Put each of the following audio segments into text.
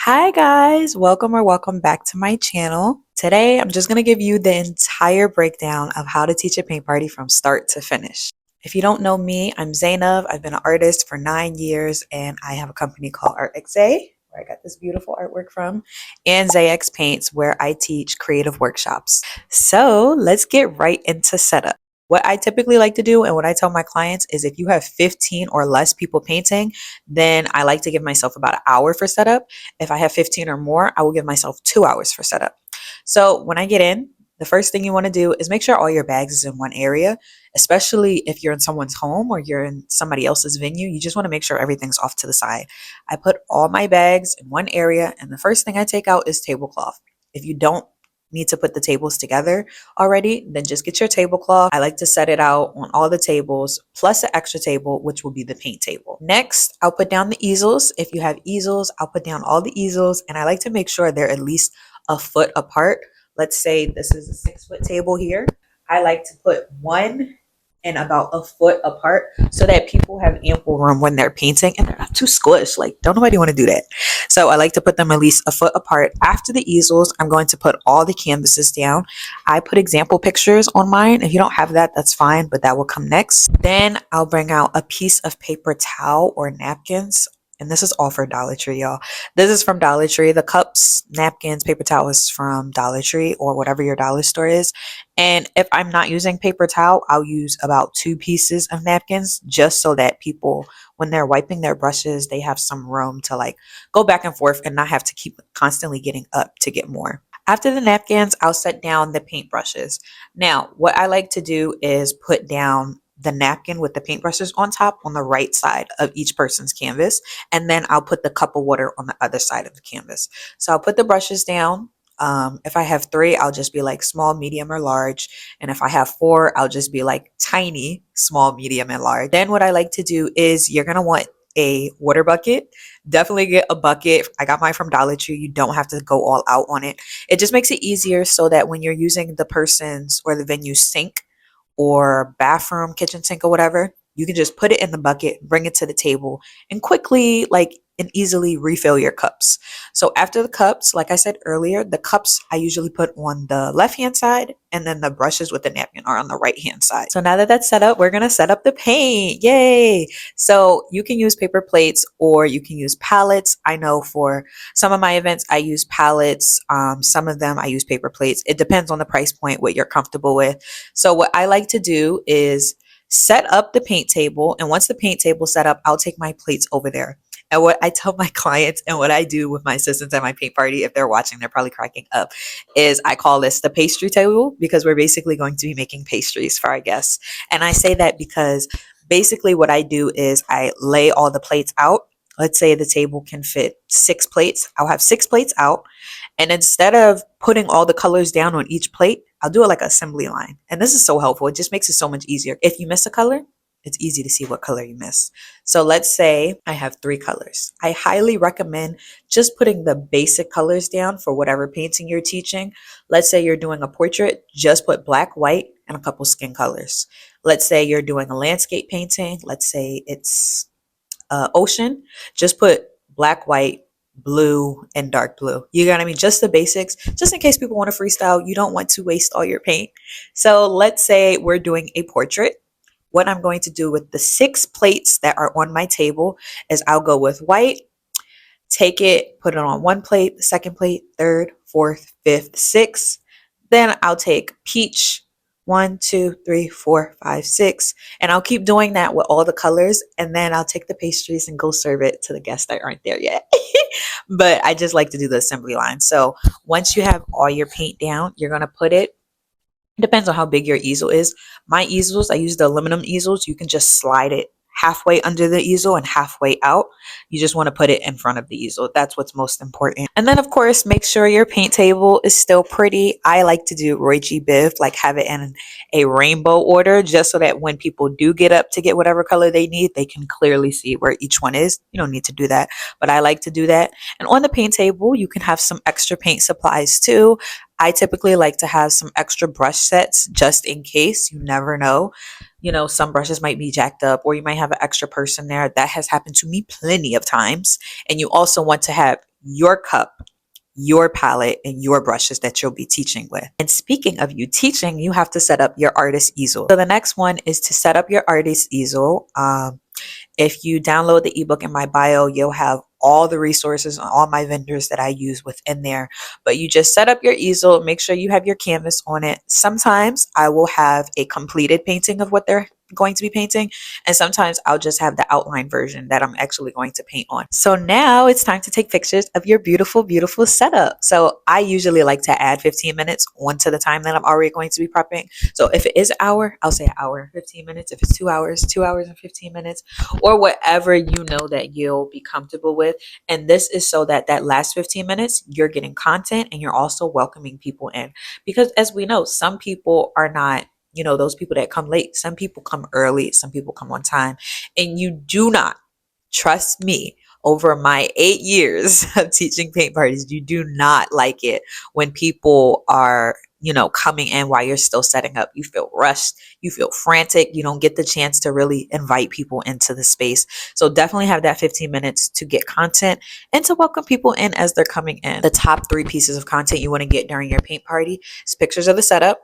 Hi guys, welcome back to my channel. Today I'm just going to give you the entire breakdown of how to teach a paint party from start to finish. If you don't know me, I'm Zainab. I've been an artist for 9 years and I have a company called ArtXA, where I got this beautiful artwork from, and ZX Paints, where I teach creative workshops. So let's get right into setup. What I typically like to do and what I tell my clients is if you have 15 or less people painting, then I like to give myself about an hour for setup. If I have 15 or more, I will give myself 2 hours for setup. So when I get in, the first thing you want to do is make sure all your bags is in one area, especially if you're in someone's home or you're in somebody else's venue. You just want to make sure everything's off to the side. I put all my bags in one area, and the first thing I take out is tablecloth. If you don't need to put the tables together already, then just get your tablecloth. I like to set it out on all the tables plus an extra table, which will be the paint table. Next, I'll put down the easels. If you have easels, I'll put down all the easels, and I like to make sure they're at least a foot apart. Let's say this is a 6 foot table here. I like to put one and about a foot apart so that people have ample room when they're painting and they're not too squished. Like, don't nobody want to do that. So I like to put them at least a foot apart. After the easels, I'm going to put all the canvases down. I put example pictures on mine. If you don't have that, that's fine, but that will come next. Then I'll bring out a piece of paper towel or napkins. And this is all for Dollar Tree, y'all. This is from Dollar Tree. The cups, napkins, paper towels from Dollar Tree or whatever your dollar store is. And if I'm not using paper towel, I'll use about 2 pieces of napkins just so that people, when they're wiping their brushes, they have some room to like go back and forth and not have to keep constantly getting up to get more. After the napkins, I'll set down the paint brushes. Now, what I like to do is put down the napkin with the paintbrushes on top on the right side of each person's canvas, and then I'll put the cup of water on the other side of the canvas. So I'll put the brushes down. If I have 3, I'll just be like small, medium, or large. And if I have 4, I'll just be like tiny, small, medium, and large. Then what I like to do is you're going to want a water bucket. Definitely get a bucket. I got mine from Dollar Tree. You don't have to go all out on it. It just makes it easier so that when you're using the person's or the venue's sink or bathroom, kitchen sink, or whatever, you can just put it in the bucket, bring it to the table, and quickly, like, and easily refill your cups. So after the cups, like I said earlier, the cups I usually put on the left hand side, and then the brushes with the napkin are on the right hand side. So now that that's set up, we're gonna set up the paint. Yay! So you can use paper plates or you can use palettes. I know for some of my events, I use palettes. Some of them I use paper plates. It depends on the price point, what you're comfortable with. So what I like to do is set up the paint table. And once the paint table set up, I'll take my plates over there. And what I tell my clients and what I do with my assistants at my paint party, if they're watching, they're probably cracking up, is I call this the pastry table because we're basically going to be making pastries for our guests. And I say that because basically what I do is I lay all the plates out. Let's say the table can fit 6 plates. I'll have 6 plates out. And instead of putting all the colors down on each plate, I'll do it like an assembly line. And this is so helpful. It just makes it so much easier. If you miss a color, it's easy to see what color you missed. So let's say I have 3 colors. I highly recommend just putting the basic colors down for whatever painting you're teaching. Let's say you're doing a portrait, just put black, white, and a couple skin colors. Let's say you're doing a landscape painting. Let's say it's ocean. Just put black, white, blue, and dark blue. You got what I mean? Just the basics, just in case people want to freestyle. You don't want to waste all your paint. So let's say we're doing a portrait. What I'm going to do with the 6 plates that are on my table is I'll go with white, take it, put it on one plate, the second plate, third, fourth, fifth, sixth. Then I'll take peach, 1, 2, 3, 4, 5, 6. And I'll keep doing that with all the colors. And then I'll take the pastries and go serve it to the guests that aren't there yet. But I just like to do the assembly line. So once you have all your paint down, you're going to put it. It depends on how big your easel is. My easels, I use the aluminum easels. You can just slide it halfway under the easel and halfway out. You just want to put it in front of the easel. That's what's most important. And then of course, make sure your paint table is still pretty. I like to do Roy G. Biv, like have it in a rainbow order, just so that when people do get up to get whatever color they need, they can clearly see where each one is. You don't need to do that, but I like to do that. And on the paint table, you can have some extra paint supplies too. I typically like to have some extra brush sets just in case. You never know. You know, some brushes might be jacked up or you might have an extra person there. That has happened to me plenty of times. And you also want to have your cup, your palette, and your brushes that you'll be teaching with. And speaking of you teaching, you have to set up your artist easel. So the next one is to set up your artist easel. If you download the ebook in my bio, you'll have all the resources and all my vendors that I use within there. But you just set up your easel, make sure you have your canvas on it. Sometimes I will have a completed painting of what they're going to be painting, and sometimes I'll just have the outline version that I'm actually going to paint on. So now it's time to take pictures of your beautiful, beautiful setup. So I usually like to add 15 minutes onto the time that I'm already going to be prepping. So if it is an hour, I'll say an hour and 15 minutes. If it's 2 hours and 15 minutes, or whatever you know that you'll be comfortable with. And this is so that that last 15 minutes, you're getting content and you're also welcoming people in. Because as we know, some people are not, those people that come late. Some people come early, some people come on time. And you do not, trust me, over my 8 years of teaching paint parties, you do not like it when people are, coming in while you're still setting up. You feel rushed, you feel frantic, you don't get the chance to really invite people into the space. So definitely have that 15 minutes to get content and to welcome people in as they're coming in. The top 3 pieces of content you want to get during your paint party is pictures of the setup,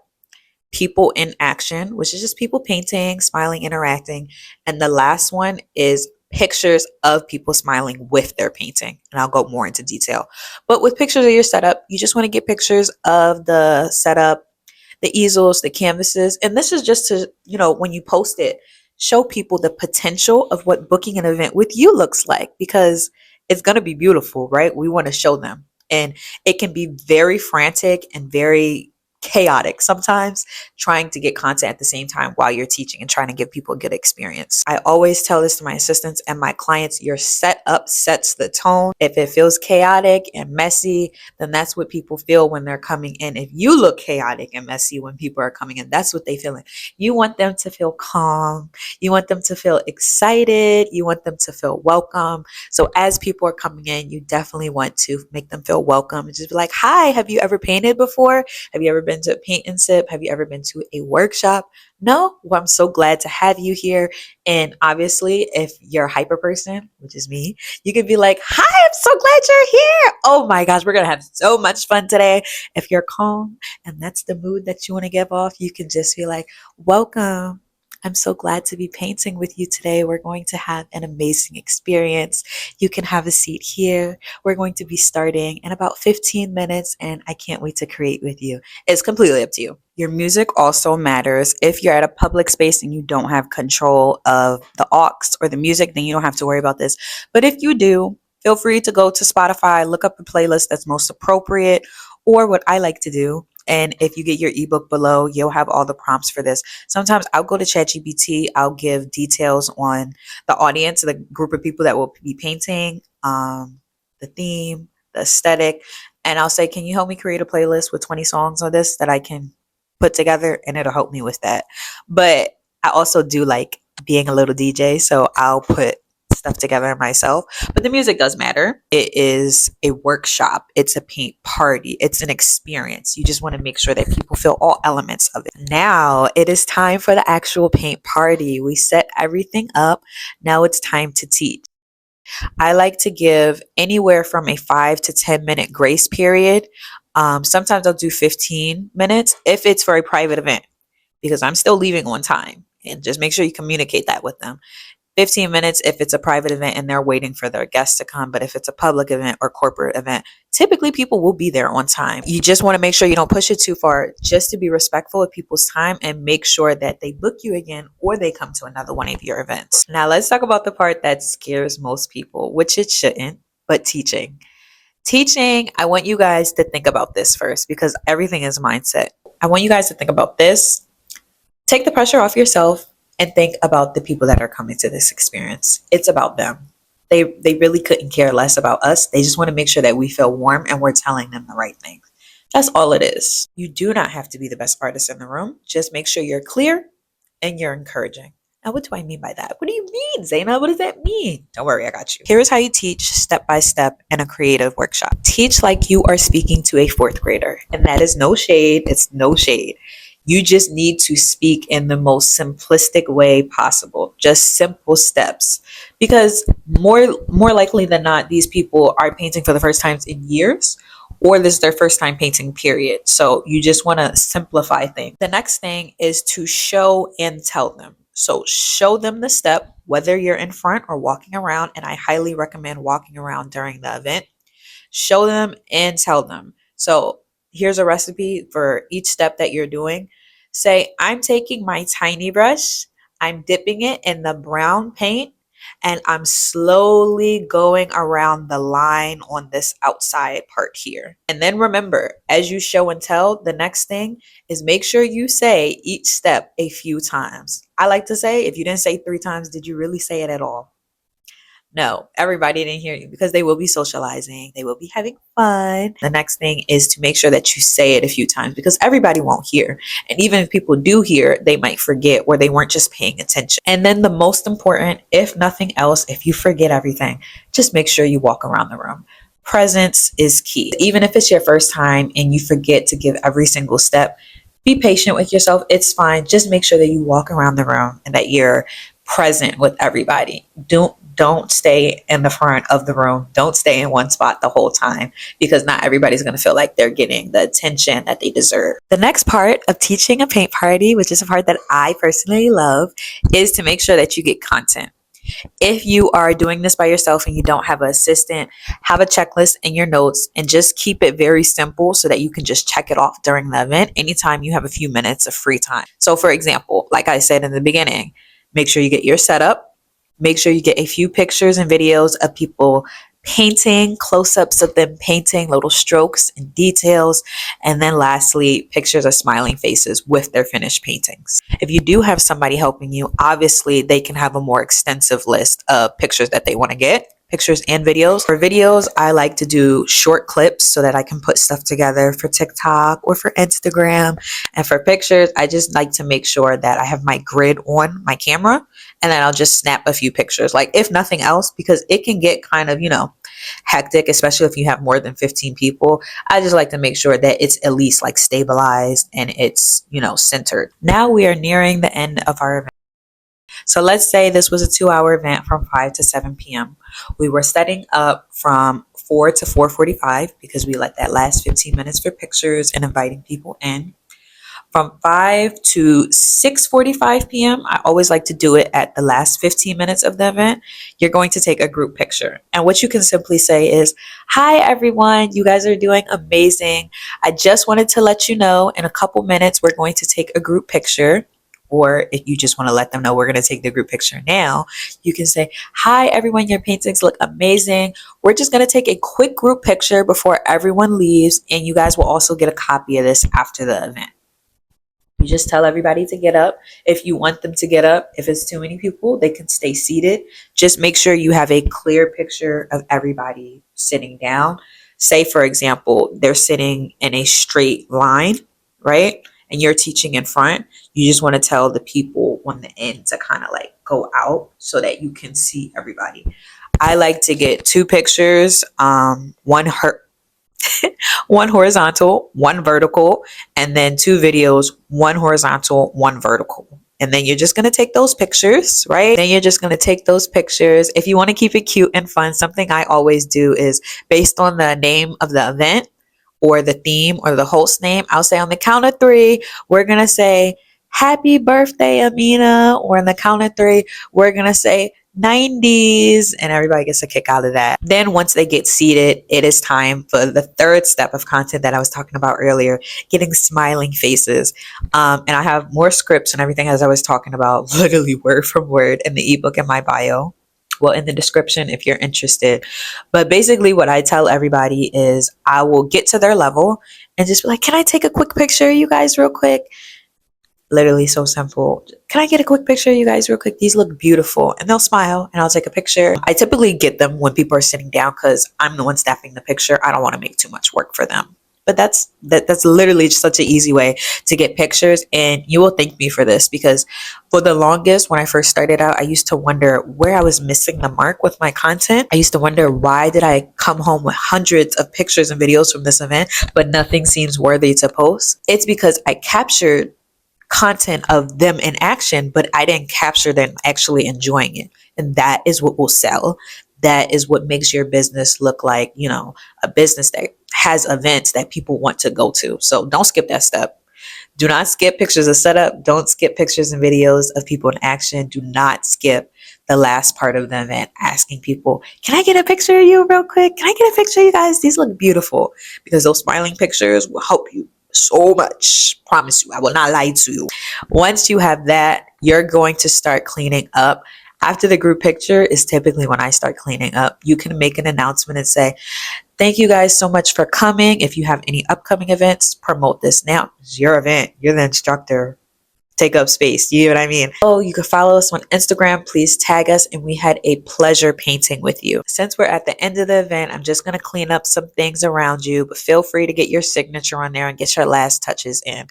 people in action, which is just people painting, smiling, interacting. And the last one is pictures of people smiling with their painting. And I'll go more into detail. But with pictures of your setup, you just want to get pictures of the setup, the easels, the canvases. And this is just to, when you post it, show people the potential of what booking an event with you looks like, because it's going to be beautiful, right? We want to show them. And it can be very frantic and very chaotic sometimes, trying to get content at the same time while you're teaching and trying to give people a good experience. I always tell this to my assistants and my clients: your setup sets the tone. If it feels chaotic and messy, then that's what people feel when they're coming in. If you look chaotic and messy when people are coming in, that's what they feel. You want them to feel calm, you want them to feel excited, you want them to feel welcome. So as people are coming in, you definitely want to make them feel welcome and just be like, hi, have you ever painted before? Have you ever been to a paint and sip? Have you ever been to a workshop? No? Well, I'm so glad to have you here. And obviously, if you're a hyper person, which is me, you could be like, hi, I'm so glad you're here. Oh my gosh, we're going to have so much fun today. If you're calm and that's the mood that you want to give off, you can just be like, welcome. I'm so glad to be painting with you today. We're going to have an amazing experience. You can have a seat here. We're going to be starting in about 15 minutes, and I can't wait to create with you. It's completely up to you. Your music also matters. If you're at a public space and you don't have control of the aux or the music, then you don't have to worry about this. But if you do, feel free to go to Spotify, look up a playlist that's most appropriate, or what I like to do. And if you get your ebook below, you'll have all the prompts for this. Sometimes I'll go to ChatGPT. I'll give details on the audience, the group of people that will be painting, the theme, the aesthetic. And I'll say, can you help me create a playlist with 20 songs on this that I can put together? And it'll help me with that. But I also do like being a little DJ. So I'll put stuff together myself. But the music does matter. It is a workshop, it's a paint party, it's an experience. You just want to make sure that people feel all elements of it. Now it is time for the actual paint party. We set everything up. Now it's time to teach. I like to give anywhere from a 5 to 10 minute grace period. Sometimes I'll do 15 minutes if it's for a private event, because I'm still leaving on time. And just make sure you communicate that with them. 15 minutes if it's a private event and they're waiting for their guests to come. But if it's a public event or corporate event, typically people will be there on time. You just want to make sure you don't push it too far, just to be respectful of people's time and make sure that they book you again or they come to another one of your events. Now let's talk about the part that scares most people, which it shouldn't, but teaching. Teaching, I want you guys to think about this first, because everything is mindset. I want you guys to think about this. Take the pressure off yourself and think about the people that are coming to this experience. It's about them. They really couldn't care less about us. They just want to make sure that we feel warm and we're telling them the right things. That's all it is. You do not have to be the best artist in the room. Just make sure you're clear and you're encouraging. Now, what do I mean by that? What do you mean, Zaina? What does that mean? Don't worry, I got you. Here's how you teach step by step in a creative workshop. Teach like you are speaking to a fourth grader. And that is no shade. It's no shade. You just need to speak in the most simplistic way possible, just simple steps. Because more likely than not, these people are painting for the first time in years, or this is their first time painting, period. So you just want to simplify things. The next thing is to show and tell them. So show them the step, whether you're in front or walking around, and I highly recommend walking around during the event. Show them and tell them. So here's a recipe for each step that you're doing. Say, I'm taking my tiny brush, I'm dipping it in the brown paint, and I'm slowly going around the line on this outside part here. And then remember, as you show and tell, the next thing is make sure you say each step a few times. I like to say, if you didn't say 3 times, did you really say it at all? No, everybody didn't hear you, because they will be socializing. They will be having fun. The next thing is to make sure that you say it a few times, because everybody won't hear. And even if people do hear, they might forget, or they weren't just paying attention. And then the most important, if nothing else, if you forget everything, just make sure you walk around the room. Presence is key. Even if it's your first time and you forget to give every single step, be patient with yourself. It's fine. Just make sure that you walk around the room and that you're present with everybody. Don't stay in the front of the room. Don't stay in one spot the whole time, because not everybody's going to feel like they're getting the attention that they deserve. The next part of teaching a paint party, which is a part that I personally love, is to make sure that you get content. If you are doing this by yourself and you don't have an assistant, have a checklist in your notes and just keep it very simple so that you can just check it off during the event anytime you have a few minutes of free time. So for example, like I said in the beginning, make sure you get your setup. Make sure you get a few pictures and videos of people painting, close-ups of them painting, little strokes and details. And then lastly, pictures of smiling faces with their finished paintings. If you do have somebody helping you, obviously they can have a more extensive list of pictures that they want to get. Pictures and videos. For videos, I like to do short clips so that I can put stuff together for TikTok or for Instagram. And for pictures, I just like to make sure that I have my grid on my camera, and then I'll just snap a few pictures, like if nothing else, because it can get kind of, hectic, especially if you have more than 15 people. I just like to make sure that it's at least like stabilized and it's, centered. Now we are nearing the end of our event. So let's say this was a 2-hour event from 5 to 7 p.m. We were setting up from 4 to 4:45 because we let that last 15 minutes for pictures and inviting people in. From 5 to 6:45 p.m., I always like to do it at the last 15 minutes of the event. You're going to take a group picture. And what you can simply say is, "Hi, everyone. You guys are doing amazing. I just wanted to let you know in a couple minutes, we're going to take a group picture." Or if you just want to let them know we're going to take the group picture now, you can say, "Hi, everyone. Your paintings look amazing. We're just going to take a quick group picture before everyone leaves. And you guys will also get a copy of this after the event." You just tell everybody to get up. If you want them to get up, if it's too many people, they can stay seated. Just make sure you have a clear picture of everybody sitting down. Say, for example, they're sitting in a straight line, right? And you're teaching in front. You just want to tell the people on the end to kind of like go out so that you can see everybody. I like to get 2 pictures, one horizontal, one vertical, and then 2 videos, one horizontal, one vertical. And then you're just going to take those pictures, right? Then you're just going to take those pictures. If you want to keep it cute and fun, something I always do is based on the name of the event or the theme or the host name, I'll say on the count of 3, we're going to say, "Happy birthday, Amina." Or on the count of 3, we're going to say 90s, and everybody gets a kick out of that. Then once they get seated, it is time for the third step of content that I was talking about earlier, getting smiling faces. And I have more scripts and everything, as I was talking about, literally word from word in the ebook in my bio. Well, in the description if you're interested. But basically what I tell everybody is I will get to their level and just be like, "Can I take a quick picture, you guys, real quick?" Literally so simple. "Can I get a quick picture of you guys real quick? These look beautiful." And they'll smile and I'll take a picture. I typically get them when people are sitting down because I'm the one snapping the picture. I don't want to make too much work for them. But that's literally just such an easy way to get pictures. And you will thank me for this, because for the longest, when I first started out, I used to wonder where I was missing the mark with my content. I used to wonder, why did I come home with hundreds of pictures and videos from this event, but nothing seems worthy to post? It's because I captured content of them in action, but I didn't capture them actually enjoying it. And that is what will sell. That is what makes your business look like, a business that has events that people want to go to. So don't skip that step. Do not skip pictures of setup. Don't skip pictures and videos of people in action. Do not skip the last part of the event, asking people, can I get a picture of you real quick? Can I get a picture of you guys? These look beautiful, because those smiling pictures will help you so much. Promise you, I will not lie to you. Once you have that, you're going to start cleaning up. After the group picture is typically when I start cleaning up. You can make an announcement and say, thank you guys so much for coming. If you have any upcoming events, promote this now. It's your event. You're the instructor. Take up space. You know what I mean? Oh, you can follow us on Instagram. Please tag us. And we had a pleasure painting with you. Since we're at the end of the event, I'm just going to clean up some things around you, but feel free to get your signature on there and get your last touches in.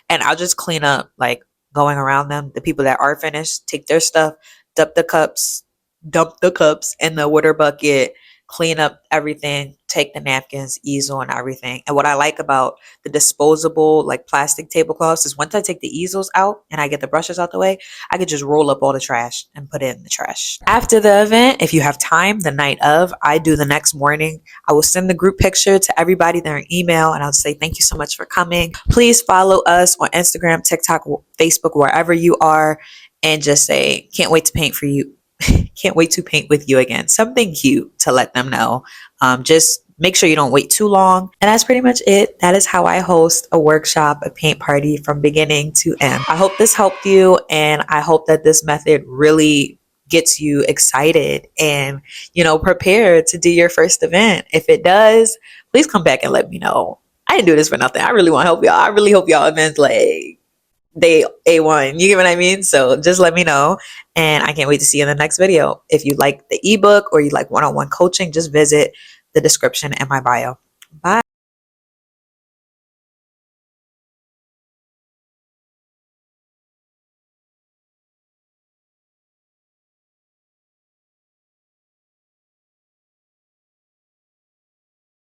And I'll just clean up, like going around them. The people that are finished, take their stuff, dump the cups in the water bucket, clean up everything, take the napkins, easel, and everything. And what I like about the disposable, like plastic tablecloths, is once I take the easels out and I get the brushes out the way, I could just roll up all the trash and put it in the trash. After the event, if you have time, the night of, I do the next morning. I will send the group picture to everybody, their email, and I'll say, thank you so much for coming. Please follow us on Instagram, TikTok, Facebook, wherever you are, and just say, can't wait to paint for you. Can't wait to paint with you again. Something cute to let them know. Just make sure you don't wait too long. And that's pretty much it. That is how I host a workshop, a paint party from beginning to end. I hope this helped you, and I hope that this method really gets you excited and, prepared to do your first event. If it does, please come back and let me know. I didn't do this for nothing. I really want to help y'all. I really hope y'all events they A1, you get what I mean? So just let me know, and I can't wait to see you in the next video. If you like the ebook or you like one-on-one coaching, just visit the description in my bio. Bye.